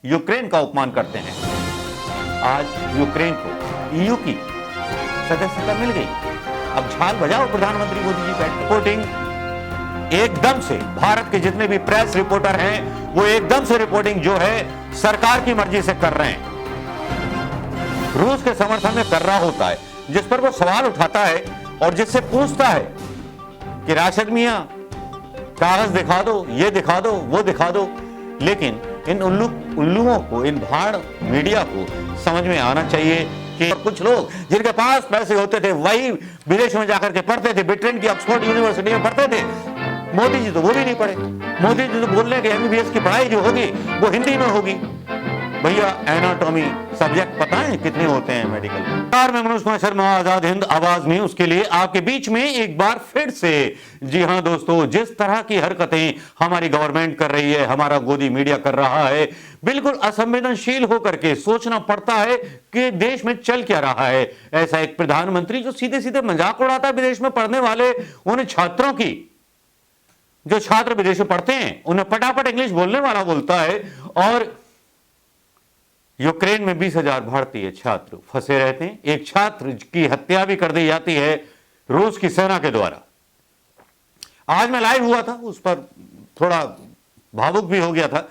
Ukraine का अपमान करते हैं। आज यूक्रेन को ईयू की सदस्यता मिल गई। अब झाल बजाओ प्रधानमंत्री मोदी जी बैठ रिपोर्टिंग एकदम से, भारत के जितने भी प्रेस रिपोर्टर हैं वो एकदम से रिपोर्टिंग जो है सरकार की मर्जी से कर रहे हैं, रूस के समर्थन में कर रहा होता है, जिस पर वो सवाल उठाता है और जिससे पूछता है कि राशिद मियां कागज दिखा दो, ये दिखा दो, वो दिखा दो। लेकिन इन उल्लुओं को, इन भाड़ मीडिया को समझ में आना चाहिए कि कुछ लोग जिनके पास पैसे होते थे वही विदेश में जाकर के पढ़ते थे, ब्रिटेन की ऑक्सफोर्ड यूनिवर्सिटी में पढ़ते थे। मोदी जी तो वो भी नहीं पढ़े। मोदी जी तो बोल रहे हैं कि एमबीबीएस की पढ़ाई जो होगी वो हिंदी में होगी। भैया एनाटॉमी सब्जेक्ट पता है कितने होते हैं मेडिकल में। मैं मनोज कुमार शर्मा, आजाद हिंद आवाज न्यूज के लिए आपके बीच में एक बार फिर से। जी हां दोस्तों, जिस तरह की हरकतें हमारी गवर्नमेंट कर रही है, हमारा गोदी मीडिया कर रहा है, बिल्कुल असंवेदनशील होकर के सोचना पड़ता है कि देश में चल क्या रहा है। ऐसा एक प्रधानमंत्री जो सीधे सीधे मजाक उड़ाता है विदेश में पढ़ने वाले उन छात्रों की, जो छात्र विदेश में पढ़ते हैं, उन्हें फटाफट इंग्लिश बोलने वाला बोलता है। और यूक्रेन में 20,000 भारतीय छात्र फंसे रहते हैं। एक छात्र की हत्या भी कर दी जाती है रूस की सेना के द्वारा। आज मैं लाइव हुआ था, उस पर थोड़ा भावुक भी हो गया था।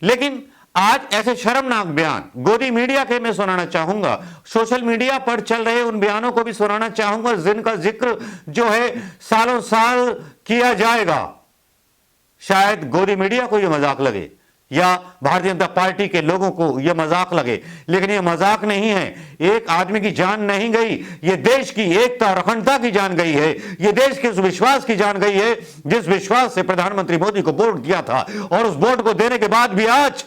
लेकिन आज ऐसे शर्मनाक बयान गोदी मीडिया के मैं सुनाना चाहूंगा, सोशल मीडिया पर चल रहे उन बयानों को भी सुनाना चाहूंगा जिनका जिक्र जो है सालों साल किया जाएगा। शायद गोदी मीडिया को यह मजाक लगे या भारतीय जनता पार्टी के लोगों को यह मजाक लगे, लेकिन यह मजाक नहीं है। एक आदमी की जान नहीं गई, यह देश की एकता और अखंडता की जान गई है। यह देश के उस विश्वास की जान गई है जिस विश्वास से प्रधानमंत्री मोदी को वोट दिया था। और उस वोट को देने के बाद भी आज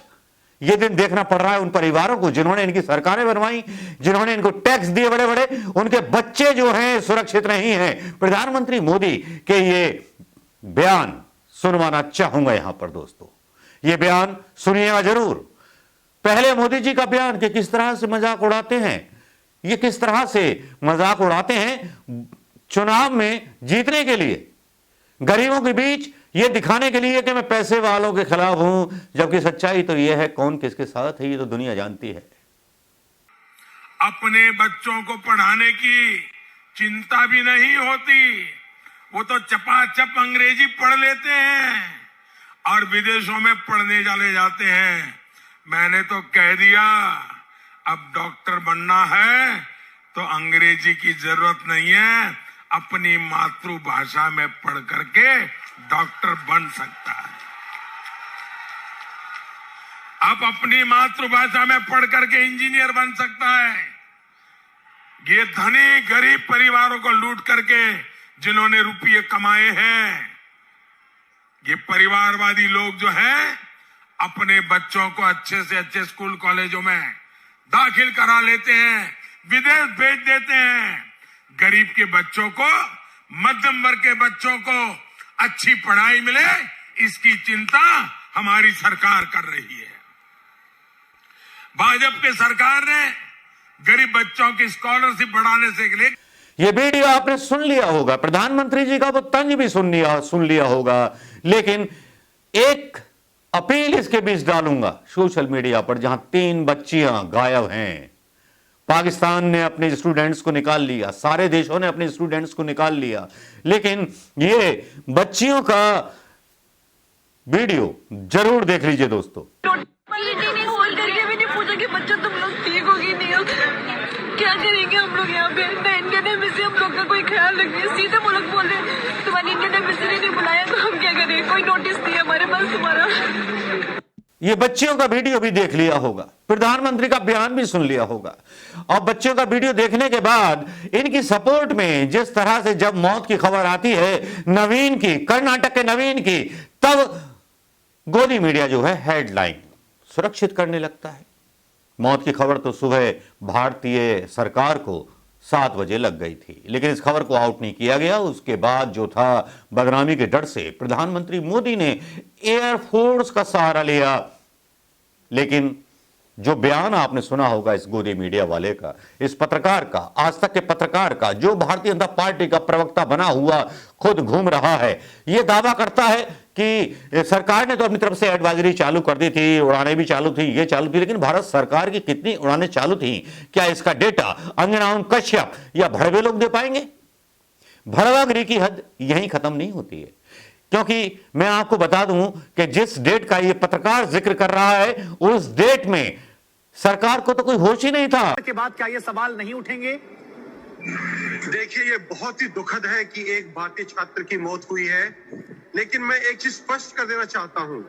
यह दिन देखना पड़ रहा है उन परिवारों को जिन्होंने इनकी सरकारें बनवाई, जिन्होंने इनको टैक्स दिए बड़े बड़े, उनके बच्चे जो हैं सुरक्षित नहीं हैं। प्रधानमंत्री मोदी के ये बयान सुनवाना चाहूंगा यहां पर दोस्तों। ये बयान सुनिएगा जरूर। पहले मोदी जी का बयान कि किस तरह से मजाक उड़ाते हैं, ये किस तरह से मजाक उड़ाते हैं चुनाव में जीतने के लिए, गरीबों के बीच ये दिखाने के लिए कि मैं पैसे वालों के खिलाफ हूं, जबकि सच्चाई तो यह है कौन किसके साथ है ये तो दुनिया जानती है। अपने बच्चों को पढ़ाने की चिंता भी नहीं होती, वो तो चपाचप अंग्रेजी पढ़ लेते हैं और विदेशों में पढ़ने चले जाते हैं। मैंने तो कह दिया अब डॉक्टर बनना है तो अंग्रेजी की जरूरत नहीं है, अपनी मातृभाषा में पढ़ करके डॉक्टर बन सकता है। अब अपनी मातृभाषा में पढ़ करके इंजीनियर बन सकता है। ये धनी गरीब परिवारों को लूट करके जिन्होंने रुपये कमाए हैं, ये परिवारवादी लोग जो हैं अपने बच्चों को अच्छे से अच्छे स्कूल कॉलेजों में दाखिल करा लेते हैं, विदेश भेज देते हैं। गरीब के बच्चों को, मध्यम वर्ग के बच्चों को अच्छी पढ़ाई मिले, इसकी चिंता हमारी सरकार कर रही है। भाजपा की सरकार ने गरीब बच्चों की स्कॉलरशिप बढ़ाने से लेकर ये वीडियो आपने सुन लिया होगा, प्रधानमंत्री जी का वो तंज भी सुन लिया होगा। लेकिन एक अपील इसके बीच डालूंगा सोशल मीडिया पर, जहां 3 बच्चियां गायब हैं। पाकिस्तान ने अपने स्टूडेंट्स को निकाल लिया, सारे देशों ने अपने स्टूडेंट्स को निकाल लिया, लेकिन ये बच्चियों का वीडियो जरूर देख लीजिए दोस्तों। क्या करेंगे हम लोग यहाँ पे? इंडियन एम्बेसी हम लोग का कोई ख्याल रखिए। सीधे मुल्क बोले तुम्हारी इंडियन एम्बेसी ने नहीं बुलाया तो हम क्या करें? कोई नोटिस नहीं हमारे पास तुम्हारा। ये बच्चियों का वीडियो भी देख लिया होगा, प्रधानमंत्री का बयान भी सुन लिया होगा। और बच्चों का वीडियो देखने के बाद इनकी सपोर्ट में जिस तरह से जब मौत की खबर आती है नवीन की, कर्नाटक के नवीन की, तब गोदी मीडिया जो है हेडलाइन सुरक्षित करने लगता है। मौत की खबर तो सुबह भारतीय सरकार को 7 बजे लग गई थी, लेकिन इस खबर को आउट नहीं किया गया। उसके बाद जो था बदनामी के डर से प्रधानमंत्री मोदी ने एयरफोर्स का सहारा लिया। लेकिन जो बयान आपने सुना होगा इस गोदी मीडिया वाले का, इस पत्रकार का, आज तक के पत्रकार का, जो भारतीय जनता पार्टी का प्रवक्ता बना हुआ खुद घूम रहा है, यह दावा करता है कि सरकार ने तो अपनी तरफ से एडवाइजरी चालू कर दी थी, उड़ानें भी चालू थी, ये चालू थी, लेकिन भारत सरकार की कितनी उड़ानें चालू थी, क्या इसका डेटा अंजना कश्यप या भड़वे लोग दे पाएंगे? भड़वागिरी की हद यहीं खत्म नहीं होती है, क्योंकि मैं आपको बता दूं कि जिस डेट का ये पत्रकार जिक्र कर रहा है, उस डेट में सरकार को तो कोई होश ही नहीं था। के बाद क्या ये सवाल नहीं उठेंगे? देखिए, ये बहुत ही दुखद है कि एक भारतीय छात्र की मौत हुई है, लेकिन मैं एक चीज स्पष्ट कर देना चाहता हूं।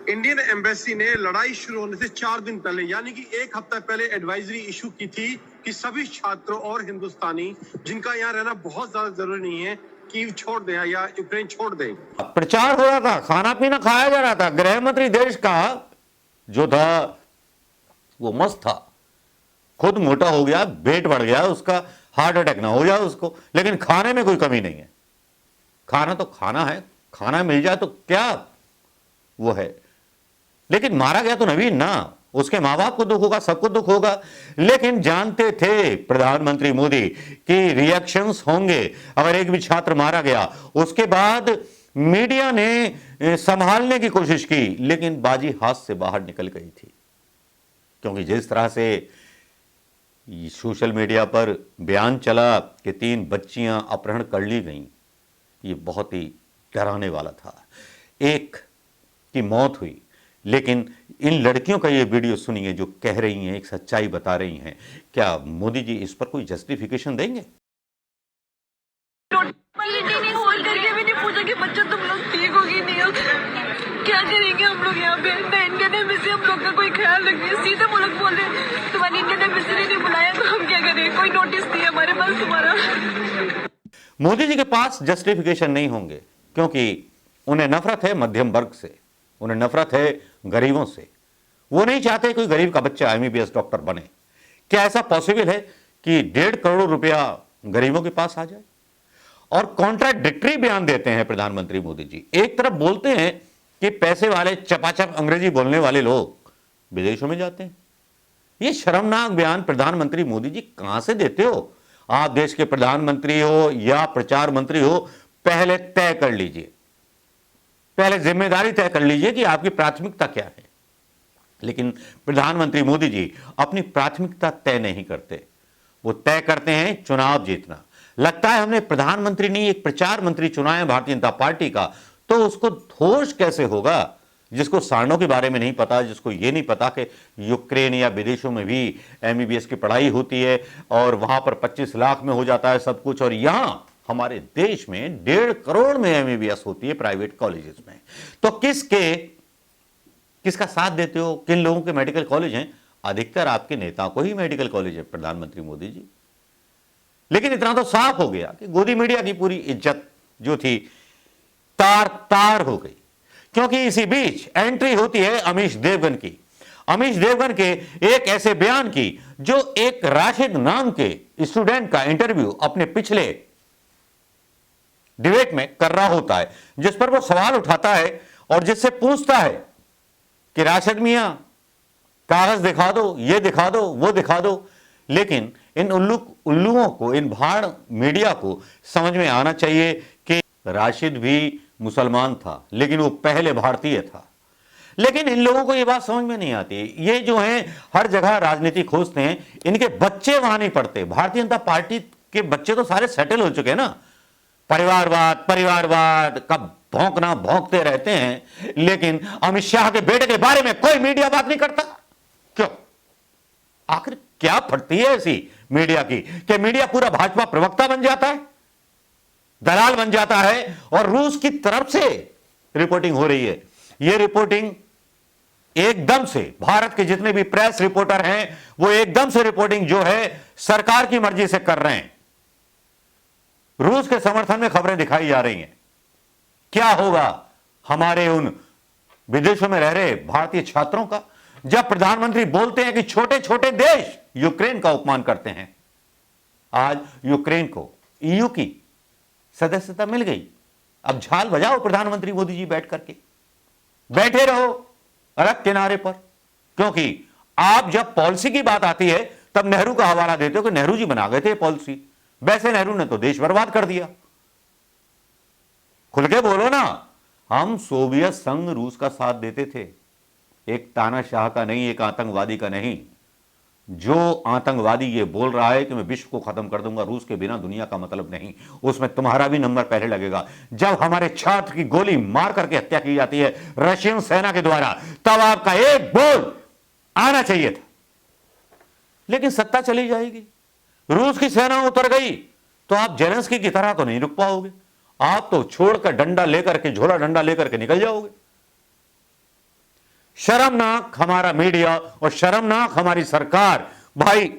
इंडियन एम्बेसी ने लड़ाई शुरू होने से 4 दिन पहले, यानी कि 1 हफ्ता पहले एडवाइजरी इशू की थी कि सभी छात्रों और हिंदुस्तानी जिनका यहाँ रहना बहुत ज्यादा जरूरी नहीं है, कीव छोड़ दें या यूक्रेन छोड़ दें। प्रचार हो रहा था, खाना पीना खाया जा रहा था, गृह मंत्री देश का जो था वो मस्त था, खुद मोटा हो गया, वेट बढ़ गया उसका, हार्ट अटैक ना हो जाए उसको, लेकिन खाने में कोई कमी नहीं है। खाना तो खाना है, खाना मिल जाए तो क्या वो है, लेकिन मारा गया तो नवीन ना, उसके मां बाप को दुख होगा, सबको दुख होगा। लेकिन जानते थे प्रधानमंत्री मोदी कि रिएक्शंस होंगे अगर एक भी छात्र मारा गया। उसके बाद मीडिया ने संभालने की कोशिश की, लेकिन बाजी हाथ से बाहर निकल गई थी, क्योंकि जिस तरह से सोशल मीडिया पर बयान चला कि 3 बच्चियां अपहरण कर ली गईं, ये बहुत ही डराने वाला था। एक की मौत हुई, लेकिन इन लड़कियों का ये वीडियो सुनिए जो कह रही हैं, एक सच्चाई बता रही हैं। क्या मोदी जी इस पर कोई जस्टिफिकेशन देंगे? फोन करके भी नहीं पूछा कि बच्चा तुम लोग ठीक हो कि नहीं हो, क्या करेंगे हम लोग यहाँ पे? ना इंडियन एम्बेसी हम लोग का कोई ख्याल रखिए, सीधे वो लोग बोल रहे तुम्हारी इंडियन एम्बेसी ने नहीं बुलाया तो हम क्या करें, कोई नोटिस नहीं है हमारे पास तुम्हारा। मोदी जी के पास जस्टिफिकेशन नहीं होंगे, क्योंकि उन्हें नफरत है मध्यम वर्ग से, उन्हें नफरत है गरीबों से। वो नहीं चाहते कोई गरीब का बच्चा एमबीबीएस डॉक्टर बने। क्या ऐसा पॉसिबल है कि 1.5 करोड़ रुपया गरीबों के पास आ जाए? और कॉन्ट्राडिक्टरी बयान देते हैं प्रधानमंत्री मोदी जी। एक तरफ बोलते हैं कि पैसे वाले चपाचप अंग्रेजी बोलने वाले लोग विदेशों में जाते हैं। ये शर्मनाक बयान प्रधानमंत्री मोदी जी कहां से देते हो? आप देश के प्रधानमंत्री हो या प्रचार मंत्री हो, पहले तय कर लीजिए, पहले जिम्मेदारी तय कर लीजिए कि आपकी प्राथमिकता क्या है। लेकिन प्रधानमंत्री मोदी जी अपनी प्राथमिकता तय नहीं करते, वो तय करते हैं चुनाव जीतना। लगता है हमने प्रधानमंत्री नहीं एक प्रचार मंत्री चुना है भारतीय जनता पार्टी का, तो उसको होश कैसे होगा जिसको सारणों के बारे में नहीं पता, जिसको ये नहीं पता कि यूक्रेन या विदेशों में भी एमबीबीएस की पढ़ाई होती है और वहां पर 25 लाख में हो जाता है सब कुछ, और यहां हमारे देश में 1.5 करोड़ में एमबीबीएस होती है प्राइवेट कॉलेजेस में। तो किसका साथ देते हो? किन लोगों के मेडिकल कॉलेज हैं? अधिकतर आपके नेताओं को ही मेडिकल कॉलेज है प्रधानमंत्री मोदी जी। लेकिन इतना तो साफ हो गया कि गोदी मीडिया की पूरी इज्जत जो थी तार तार हो गई, क्योंकि इसी बीच एंट्री होती है अमीश देवगन की। अमीश देवगन के एक ऐसे बयान की जो एक राशिद नाम के स्टूडेंट का इंटरव्यू अपने पिछले डिबेट में कर रहा होता है, जिस पर वो सवाल उठाता है और जिससे पूछता है कि राशिद मियां कागज दिखा दो, ये दिखा दो, वो दिखा दो। लेकिन इन उल्लुओं को, इन भाड़ मीडिया को समझ में आना चाहिए कि राशिद भी मुसलमान था, लेकिन वो पहले भारतीय था। लेकिन इन लोगों को ये बात समझ में नहीं आती। ये जो हैं हर जगह राजनीति खोजते हैं, इनके बच्चे वहां नहीं पढ़ते। भारतीय जनता पार्टी के बच्चे तो सारे सेटल हो चुके हैं ना। परिवारवाद का भौंकना भौंकते रहते हैं, लेकिन अमित शाह के बेटे के बारे में कोई मीडिया बात नहीं करता। क्यों? आखिर क्या फटती है ऐसी मीडिया की कि मीडिया पूरा भाजपा प्रवक्ता बन जाता है, दलाल बन जाता है, और रूस की तरफ से रिपोर्टिंग हो रही है। यह रिपोर्टिंग एकदम से भारत के जितने भी प्रेस रिपोर्टर हैं वो एकदम से रिपोर्टिंग जो है सरकार की मर्जी से कर रहे हैं। रूस के समर्थन में खबरें दिखाई जा रही हैं। क्या होगा हमारे उन विदेशों में रह रहे भारतीय छात्रों का, जब प्रधानमंत्री बोलते हैं कि छोटे छोटे देश यूक्रेन का अपमान करते हैं। आज यूक्रेन को ईयू की सदस्यता मिल गई। अब झाल बजाओ प्रधानमंत्री मोदी जी, बैठ करके बैठे रहो अलग किनारे पर, क्योंकि आप जब पॉलिसी की बात आती है तब नेहरू का हवाला देते हो कि नेहरू जी बना गए थे पॉलिसी। वैसे नेहरू ने तो देश बर्बाद कर दिया। खुल के बोलो ना, हम सोवियत संघ रूस का साथ देते थे, एक तानाशाह का नहीं, एक आतंकवादी का नहीं। जो आतंकवादी ये बोल रहा है कि मैं विश्व को खत्म कर दूंगा, रूस के बिना दुनिया का मतलब नहीं, उसमें तुम्हारा भी नंबर पहले लगेगा। जब हमारे छात्र की गोली मार करके हत्या की जाती है रशियन सेना के द्वारा, तब आपका एक बोल आना चाहिए था। लेकिन सत्ता चली जाएगी, रूस की सेना उतर गई, तो आप जेलेंस्की की तरह तो नहीं रुक पाओगे। आप तो छोड़कर डंडा लेकर के, झोला डंडा लेकर के निकल जाओगे। शर्मनाक हमारा मीडिया और शर्मनाक हमारी सरकार। भाई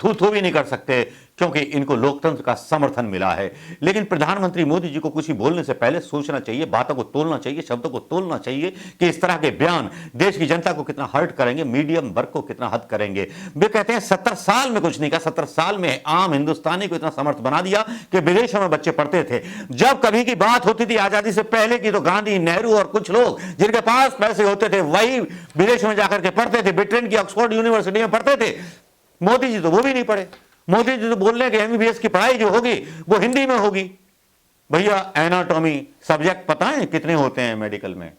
थू थू भी नहीं कर सकते क्योंकि इनको लोकतंत्र का समर्थन मिला है। लेकिन प्रधानमंत्री मोदी जी को कुछ ही बोलने से पहले सोचना चाहिए, बातों को तोलना चाहिए, शब्दों को तोलना चाहिए कि इस तरह के बयान देश की जनता को कितना हर्ट करेंगे, मीडियम वर्ग को कितना हद करेंगे। वे कहते हैं 70 साल में कुछ नहीं कहा, 70 साल में आम हिंदुस्तानी को इतना समर्थ बना दिया कि विदेशों में बच्चे पढ़ते थे। जब कभी की बात होती थी आजादी से पहले की, तो गांधी, नेहरू और कुछ लोग जिनके पास पैसे होते थे वही विदेशों में जाकर के पढ़ते थे, ब्रिटेन की ऑक्सफोर्ड यूनिवर्सिटी में पढ़ते थे। मोदी जी तो वो भी नहीं पढ़े। मोदी जी तो बोल रहे हैं कि एमबीबीएस की पढ़ाई जो होगी वो हिंदी में होगी। भैया एनाटॉमी सब्जेक्ट पता है कितने होते हैं मेडिकल में?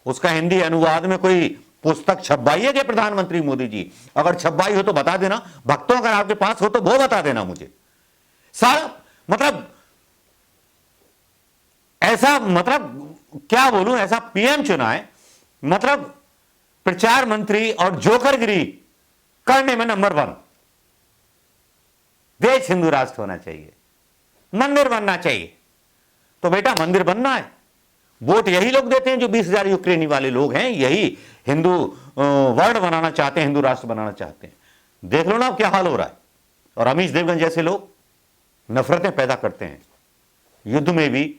उसका हिंदी अनुवाद में कोई पुस्तक छपवाई है क्या प्रधानमंत्री मोदी जी? अगर छपवाई हो तो बता देना। भक्तों अगर आपके पास हो तो वो बता देना मुझे। सारा मतलब ऐसा, मतलब क्या बोलूं, ऐसा पीएम चुना है, मतलब प्रचार मंत्री और जोकरगिरी करने में नंबर 1। देश हिंदू राष्ट्र होना चाहिए, मंदिर बनना चाहिए। तो बेटा मंदिर बनना है, वोट यही लोग देते हैं जो 20,000 यूक्रेनी वाले लोग हैं, यही हिंदू वर्ल्ड बनाना चाहते हैं, हिंदू राष्ट्र बनाना चाहते हैं। देख लो ना अब क्या हाल हो रहा है। और अमीश देवगन जैसे लोग नफरतें पैदा करते हैं, युद्ध में भी,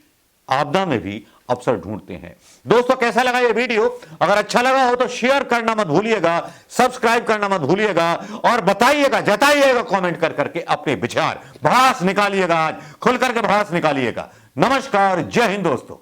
आपदा में भी अवसर ढूंढते हैं। दोस्तों कैसा लगा ये वीडियो? अगर अच्छा लगा हो तो शेयर करना मत भूलिएगा, सब्सक्राइब करना मत भूलिएगा और बताइएगा, जताइएगा कमेंट कर करके अपने विचार। भड़ास निकालिएगा, आज खुल करके भड़ास निकालिएगा। नमस्कार, जय हिंद दोस्तों।